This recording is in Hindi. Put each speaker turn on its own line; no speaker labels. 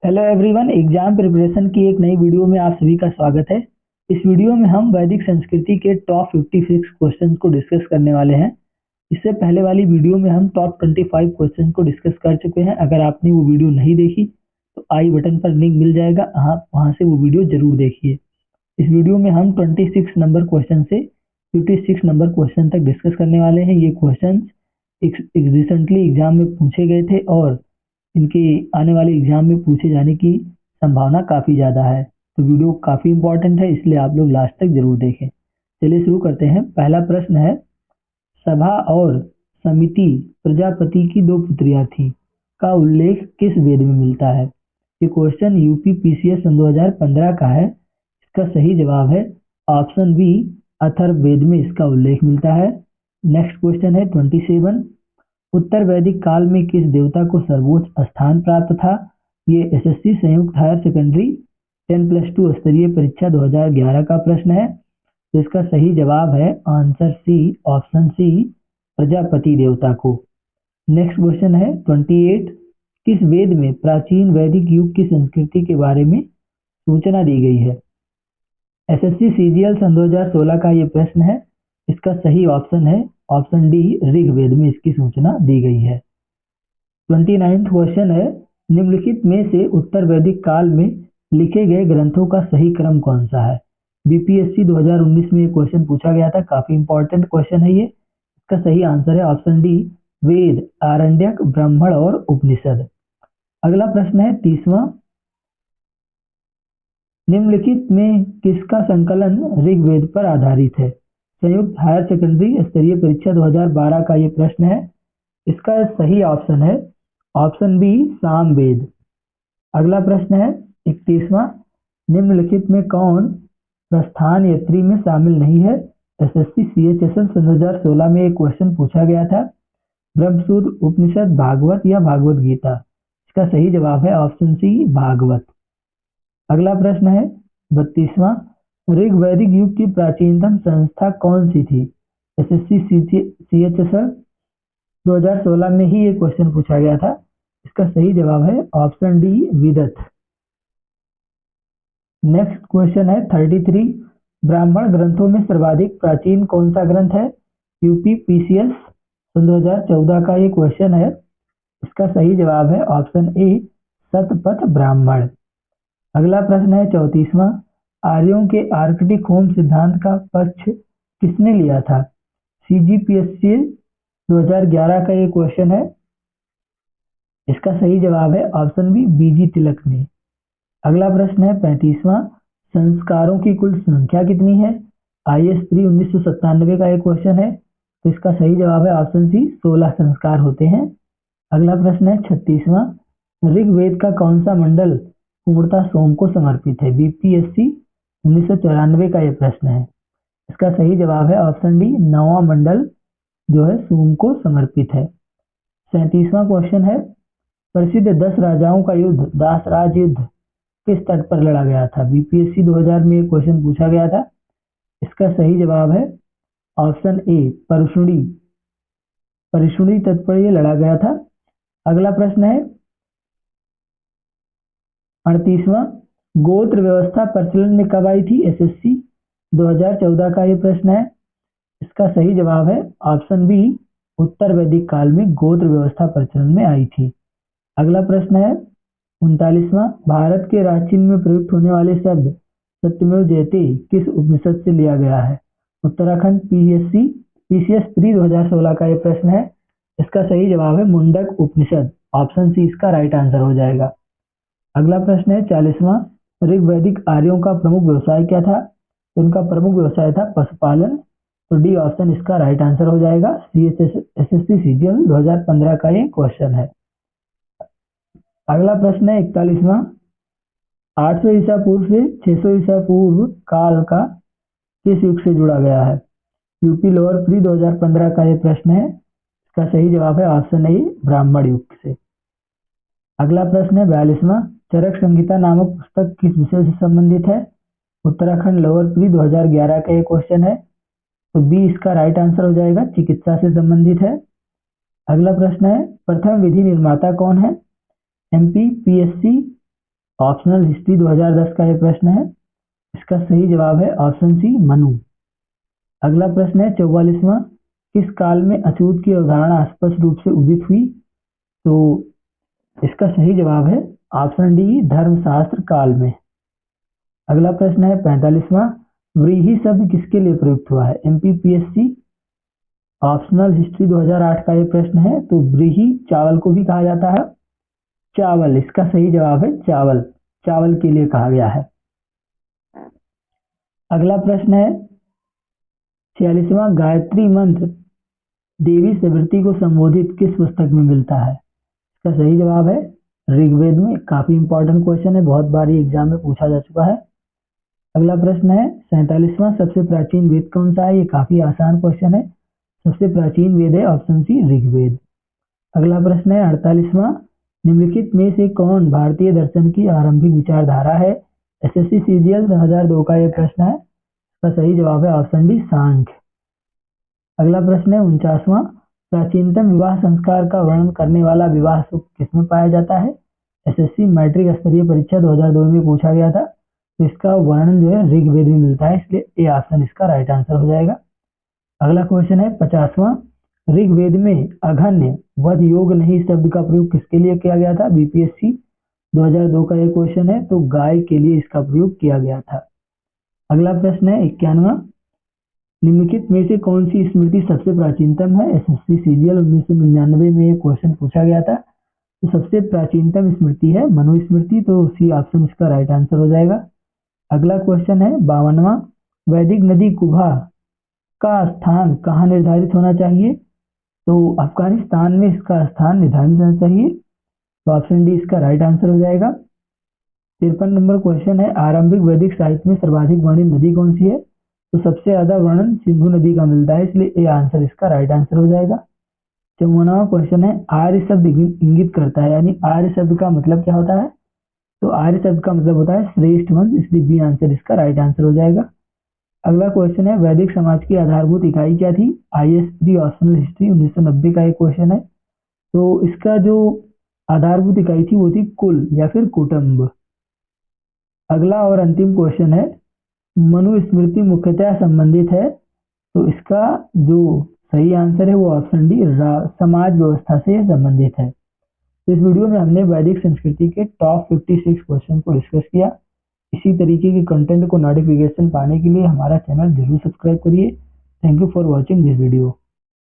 हेलो एवरीवन, एग्जाम प्रिपरेशन की एक नई वीडियो में आप सभी का स्वागत है। इस वीडियो में हम वैदिक संस्कृति के टॉप 56 क्वेश्चंस को डिस्कस करने वाले हैं। इससे पहले वाली वीडियो में हम टॉप 25 क्वेश्चंस को डिस्कस कर चुके हैं। अगर आपने वो वीडियो नहीं देखी तो आई बटन पर लिंक मिल जाएगा, आप वहां से वो वीडियो जरूर देखिए। इस वीडियो में हम 26 नंबर क्वेश्चन से 56 नंबर क्वेश्चन तक डिस्कस करने वाले हैं। ये क्वेश्चन रिसेंटली एग्जाम में पूछे गए थे और इनके आने वाले एग्जाम में पूछे जाने की संभावना काफी ज्यादा है। तो वीडियो काफी इंपॉर्टेंट है, इसलिए आप लोग लास्ट तक जरूर देखें। चलिए शुरू करते हैं। पहला प्रश्न है, सभा और समिति प्रजापति की दो पुत्रियां थीं का उल्लेख किस वेद में मिलता है? ये क्वेश्चन यूपी पीसीएस सन 2015 का है। इसका सही जवाब है ऑप्शन बी, अथर्ववेद में इसका उल्लेख मिलता है। नेक्स्ट क्वेश्चन है 27, उत्तर वैदिक काल में किस देवता को सर्वोच्च स्थान प्राप्त था? ये एसएससी संयुक्त हायर सेकेंडरी 10+2 स्तरीय परीक्षा 2011 का प्रश्न है। तो इसका सही जवाब है answer C, option C, Prajapati देवता को। नेक्स्ट क्वेश्चन है 28, किस वेद में प्राचीन वैदिक युग की संस्कृति के बारे में सूचना दी गई है? एसएससी सीजीएल सन 2016 का ये प्रश्न है। इसका सही ऑप्शन है ऑप्शन डी, ऋग्वेद में इसकी सूचना दी गई है। 29 क्वेश्चन है, निम्नलिखित में से उत्तर वैदिक काल में लिखे गए ग्रंथों का सही क्रम कौन सा है? बीपीएससी 2019 में ये क्वेश्चन पूछा गया था, काफी इंपॉर्टेंट क्वेश्चन है ये। इसका सही आंसर है ऑप्शन डी, वेद, आरण्यक, ब्राह्मण और उपनिषद। अगला प्रश्न है 30वां, निम्नलिखित में किसका संकलन ऋग्वेद पर आधारित है? संयुक्त हायर सेकेंडरी स्तरीय परीक्षा 2012 का ये प्रश्न है। इसका सही ऑप्शन है ऑप्शन बी, सामवेद। अगला प्रश्न है 31वां, निम्नलिखित में कौन प्रस्थान यत्री में शामिल नहीं है? एसएससी सीएचएसएल सन 2016 में एक क्वेश्चन पूछा गया था। ब्रह्मसूत्र, उपनिषद, भागवत या भागवत गीता? इसका सही जवाब है ऑप्शन सी, भागवत। अगला प्रश्न है 32वां, ऋग्वैदिक युग की प्राचीनतम संस्था कौन सी थी? एसएससी सीएचएसएल 2016 में ही ये क्वेश्चन पूछा गया था। इसका सही जवाब है ऑप्शन डी, विदत। नेक्स्ट क्वेश्चन है 33, ब्राह्मण ग्रंथों में सर्वाधिक प्राचीन कौन सा ग्रंथ है? यूपी पीसीएस सन 2014 का ये क्वेश्चन है। इसका सही जवाब है ऑप्शन ए, शतपथ ब्राह्मण। अगला प्रश्न है 34वां, आर्यों के आर्कटिक होम सिद्धांत का पक्ष किसने लिया था? सीजीपीएससी 2011 का ये क्वेश्चन है। इसका सही जवाब है ऑप्शन बी, बीजी तिलक ने। अगला प्रश्न है 35वां, संस्कारों की कुल संख्या कितनी है? आईएएस प्री 1997 का एक क्वेश्चन है। तो इसका सही जवाब है ऑप्शन सी, 16 संस्कार होते हैं। अगला प्रश्न है 36वां, ऋग्वेद का कौन सा मंडल पूर्णतः सोम को समर्पित है? बीपीएससी 1994 का यह प्रश्न है। इसका सही जवाब है ऑप्शन डी, 9वां मंडल जो है सोम को समर्पित है। 37वां क्वेश्चन है, प्रसिद्ध 10 राजाओं का युद्ध दासराज युद्ध किस तट पर लड़ा गया था? बीपीएससी 2000 में क्वेश्चन पूछा गया था। इसका सही जवाब है ऑप्शन ए, परिशुणी तट पर यह लड़ा गया था। अगला प्रश्न है 38वां, गोत्र व्यवस्था प्रचलन में कब आई थी? एसएससी 2014 का यह प्रश्न है। इसका सही जवाब है ऑप्शन बी, उत्तर वैदिक काल में गोत्र व्यवस्था प्रचलन में आई थी। अगला प्रश्न है 39वां, भारत के राजचिन्ह में प्रयुक्त होने वाले शब्द सत्यमेव जयते किस उपनिषद से लिया गया है? उत्तराखंड पीसीएस प्री 2016 का यह प्रश्न है। इसका सही जवाब है मुंडक उपनिषद, ऑप्शन सी इसका राइट आंसर हो जाएगा। अगला प्रश्न है 40वां, ऋग्वैदिक आर्यों का प्रमुख व्यवसाय क्या था? उनका प्रमुख व्यवसाय था पशुपालन। तो डी ऑप्शन इसका राइट आंसर हो जाएगा। एसएससी सीजीएल 2015 का ये क्वेश्चन है। अगला प्रश्न है 41वां, 800 ईसा पूर्व से 600 ईसा पूर्व काल का किस युग से जुड़ा गया है? यूपी लोअर प्री 2015 का ये प्रश्न है। इसका सही जवाब है ऑप्शन ए, ब्राह्मण युग से। अगला प्रश्न है 42वां, चरक संहिता नामक पुस्तक किस विषय से संबंधित है? उत्तराखंड लोअर प्री 2011 का ये क्वेश्चन है। तो बी इसका राइट आंसर हो जाएगा, चिकित्सा से संबंधित है। अगला प्रश्न है, प्रथम विधि निर्माता कौन है? एमपी पीएससी ऑप्शनल हिस्ट्री 2010 का ये प्रश्न है। इसका सही जवाब है ऑप्शन सी मनु। अगला प्रश्न है 44वां, किस काल में अछूत की अवधारणा स्पष्ट रूप से उदित हुई? तो इसका सही जवाब है ऑप्शन डी धर्मशास्त्र काल में। अगला प्रश्न है 45वां, व्रीहि शब्द किसके लिए प्रयुक्त हुआ है? एमपीपीएससी ऑप्शनल हिस्ट्री 2008 का ये प्रश्न है। तो व्रीहि चावल को भी कहा जाता है। चावल, इसका सही जवाब है चावल, चावल के लिए कहा गया है। अगला प्रश्न है 46वां, गायत्री मंत्र देवी सवित्री को संबोधित किस पुस्तक में मिलता है? इसका सही जवाब है ऋग्वेद में। काफी इंपॉर्टेंट क्वेश्चन है, बहुत बार एग्जाम में पूछा जा चुका है। अगला प्रश्न है 47वां, सबसे प्राचीन वेद कौन सा है? ये काफी आसान क्वेश्चन है। सबसे प्राचीन वेद है ऑप्शन सी ऋग्वेद। अगला प्रश्न है 48वां, निम्नलिखित में से कौन भारतीय दर्शन की आरंभिक विचारधारा है? एसएससी सीजीएल 2002 का यह प्रश्न है। इसका सही जवाब है ऑप्शन डी सांख्य। अगला प्रश्न है 49वां, प्राचीनतम विवाह संस्कार का वर्णन करने वाला विवाह सूक्त किसमें पाया जाता है? एसएससी मैट्रिक स्तरीय परीक्षा 2002 में पूछा गया था। तो इसका वर्णन जो है ऋग्वेद में मिलता है, इसलिए ए ऑप्शन इसका राइट आंसर हो जाएगा। अगला क्वेश्चन है 50वां, ऋग्वेद में अघन्य वध योग नहीं शब्द का प्रयोग किसके लिए किया गया था? बीपीएससी 2002 का ये क्वेश्चन है। तो गाय के लिए इसका प्रयोग किया गया था। अगला प्रश्न है 51वां, निम्नलिखित में से कौन सी स्मृति सबसे प्राचीनतम है? एसएससी सीजीएल 1999 में ये क्वेश्चन पूछा गया था। तो सबसे प्राचीनतम स्मृति है मनुस्मृति, तो सी ऑप्शन इसका राइट आंसर हो जाएगा। अगला क्वेश्चन है 52वां, वैदिक नदी कुभा का स्थान कहाँ निर्धारित होना चाहिए? तो अफगानिस्तान में इसका स्थान निर्धारित होना चाहिए। तो ऑप्शन डी इसका राइट आंसर हो जाएगा। 53 नंबर क्वेश्चन है, आरंभिक वैदिक साहित्य में सर्वाधिक वर्णित नदी कौन सी है? तो सबसे ज्यादा वर्णन सिंधु नदी का मिलता है, इसलिए ए आंसर इसका राइट आंसर हो जाएगा। 54वां क्वेश्चन है, आर्य शब्द इंगित करता है, यानी आर्य शब्द का मतलब क्या होता है? तो आर्य शब्द का मतलब होता है श्रेष्ठ वंश, इसलिए बी आंसर इसका राइट आंसर हो जाएगा। अगला क्वेश्चन है, वैदिक समाज की आधारभूत इकाई क्या थी? आईएस3 ऑप्शनल हिस्ट्री 1990 का एक क्वेश्चन है। तो इसका जो आधारभूत इकाई थी वो थी कुल या फिर कुटुंब। अगला और अंतिम क्वेश्चन है, मनुस्मृति मुख्यतः संबंधित है, तो इसका जो सही आंसर है वो ऑप्शन डी समाज व्यवस्था से संबंधित है। तो इस वीडियो में हमने वैदिक संस्कृति के टॉप 56 क्वेश्चन को डिस्कस किया। इसी तरीके के कंटेंट को नोटिफिकेशन पाने के लिए हमारा चैनल जरूर सब्सक्राइब करिए। Thank you for watching this video.